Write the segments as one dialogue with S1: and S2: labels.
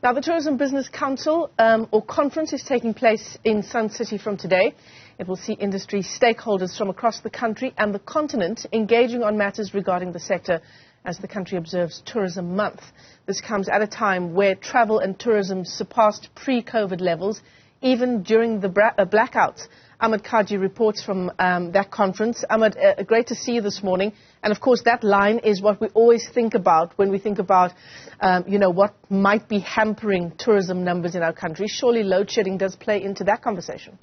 S1: Now, the Tourism Business Council or conference is taking place in Sun City from today. It will see industry stakeholders from across the country and the continent engaging on matters regarding the sector as the country observes Tourism Month. This comes at a time where travel and tourism surpassed pre-COVID levels, even during the blackouts. Ahmed Kajee reports from that conference. Ahmed, great to see you this morning. And of course, that line is what we always think about when we think about, what might be hampering tourism numbers in our country. Surely load shedding does play into that conversation.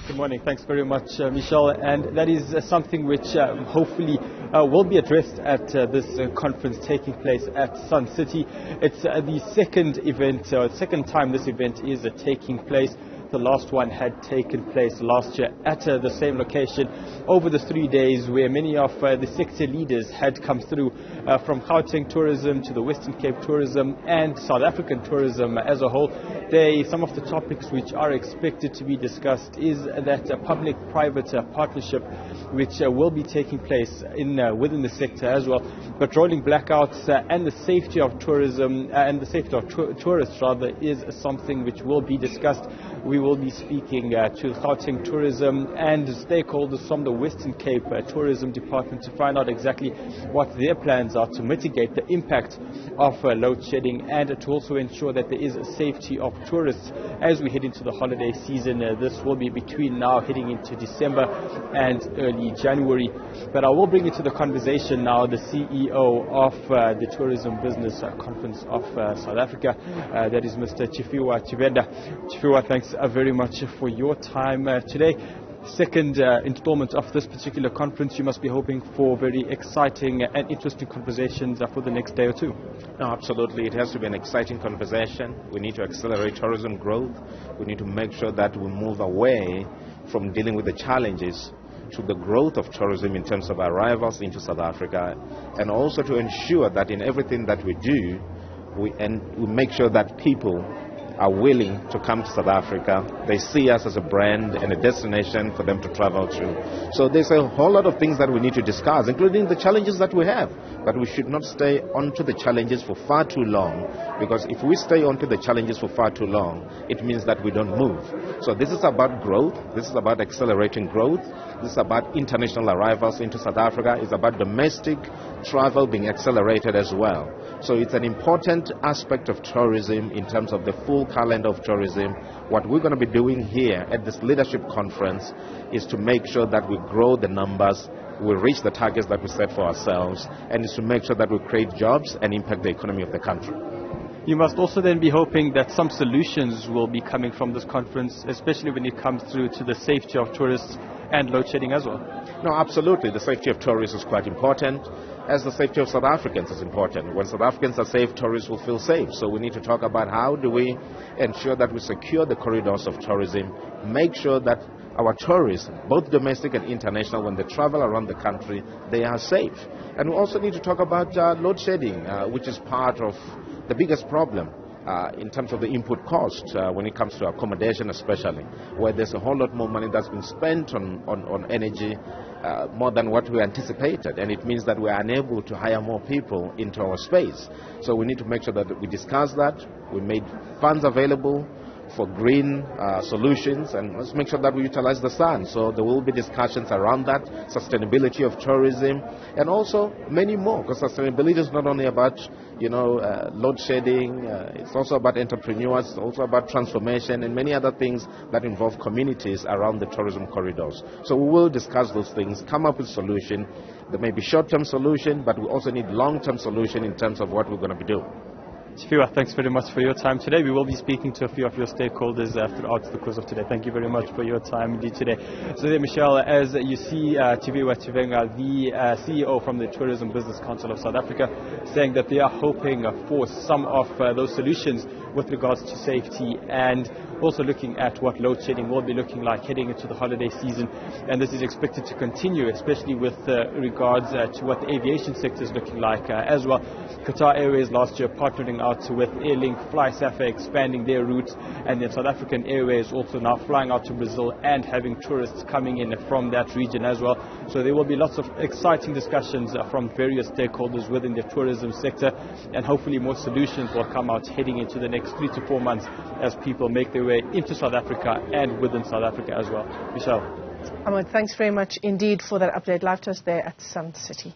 S2: Good morning. Thanks very much, Michelle. And that is something which hopefully will be addressed at this conference taking place at Sun City. It's the second time this event is taking place. The last one had taken place last year at the same location over the 3 days, where many of the sector leaders had come through from Gauteng tourism to the Western Cape tourism and South African tourism as a whole. Some of the topics which are expected to be discussed is that public-private partnership which will be taking place within the sector as well. Patrolling blackouts and the safety of tourism and the safety of tourists rather is something which will be discussed. We will be speaking to Gauteng Tourism and stakeholders from the Western Cape Tourism Department to find out exactly what their plans are to mitigate the impact of load shedding and to also ensure that there is a safety of tourists as we head into the holiday season. This will be between now heading into December and early January. But I will bring into the conversation now the CEO of the Tourism Business Conference of South Africa, that is Mr. Chifiwa Chivenda. Chifiwa, thanks very much for your time today. Second installment of this particular conference. You must be hoping for very exciting and interesting conversations for the next day or two.
S3: No, absolutely. It has to be an exciting conversation. We need to accelerate tourism growth. We need to make sure that we move away from dealing with the challenges to the growth of tourism in terms of arrivals into South Africa, and also to ensure that in everything that we do, we make sure that people are willing to come to South Africa. They see us as a brand and a destination for them to travel to. So there's a whole lot of things that we need to discuss, including the challenges that we have. But we should not stay onto the challenges for far too long, because if we stay onto the challenges for far too long, it means that we don't move. So this is about growth. This is about accelerating growth. This is about international arrivals into South Africa. It's about domestic travel being accelerated as well. So it's an important aspect of tourism in terms of the full calendar of tourism. What we're going to be doing here at this leadership conference is to make sure that we grow the numbers, we reach the targets that we set for ourselves, and is to make sure that we create jobs and impact the economy of the country.
S2: You must also then be hoping that some solutions will be coming from this conference, especially when it comes through to the safety of tourists and load shedding as well.
S3: No, absolutely. The safety of tourists is quite important, as the safety of South Africans is important. When South Africans are safe, tourists will feel safe. So we need to talk about how do we ensure that we secure the corridors of tourism, make sure that our tourists, both domestic and international, when they travel around the country, they are safe. And we also need to talk about load shedding, which is part of the biggest problem in terms of the input cost when it comes to accommodation, especially, where there's a whole lot more money that's been spent on energy, more than what we anticipated. And it means that we are unable to hire more people into our space. So we need to make sure that we discuss that. We made funds available for green solutions, and let's make sure that we utilize the sun. So there will be discussions around that, sustainability of tourism, and also many more, because sustainability is not only about load shedding, it's also about entrepreneurs, it's also about transformation and many other things that involve communities around the tourism corridors. So we will discuss those things, come up with solution. There may be short-term solution, but we also need long-term solution in terms of what we're going to be doing.
S2: Chifiwa, thanks very much for your time today. We will be speaking to a few of your stakeholders throughout the course of today. Thank you very much for your time indeed today. So there, Michelle, as you see, Chifiwa Chivenda, the CEO from the Tourism Business Council of South Africa, saying that they are hoping for some of those solutions with regards to safety and also looking at what load shedding will be looking like heading into the holiday season. And this is expected to continue, especially with regards to what the aviation sector is looking like as well. Qatar Airways last year partnering out with Airlink, Fly Safa expanding their routes, and then South African Airways also now flying out to Brazil and having tourists coming in from that region as well. So there will be lots of exciting discussions from various stakeholders within the tourism sector, and hopefully more solutions will come out heading into the next 3 to 4 months as people make their way into South Africa and within South Africa as well. Michelle.
S1: Ahmed, thanks very much indeed for that update live to us there at Sun City.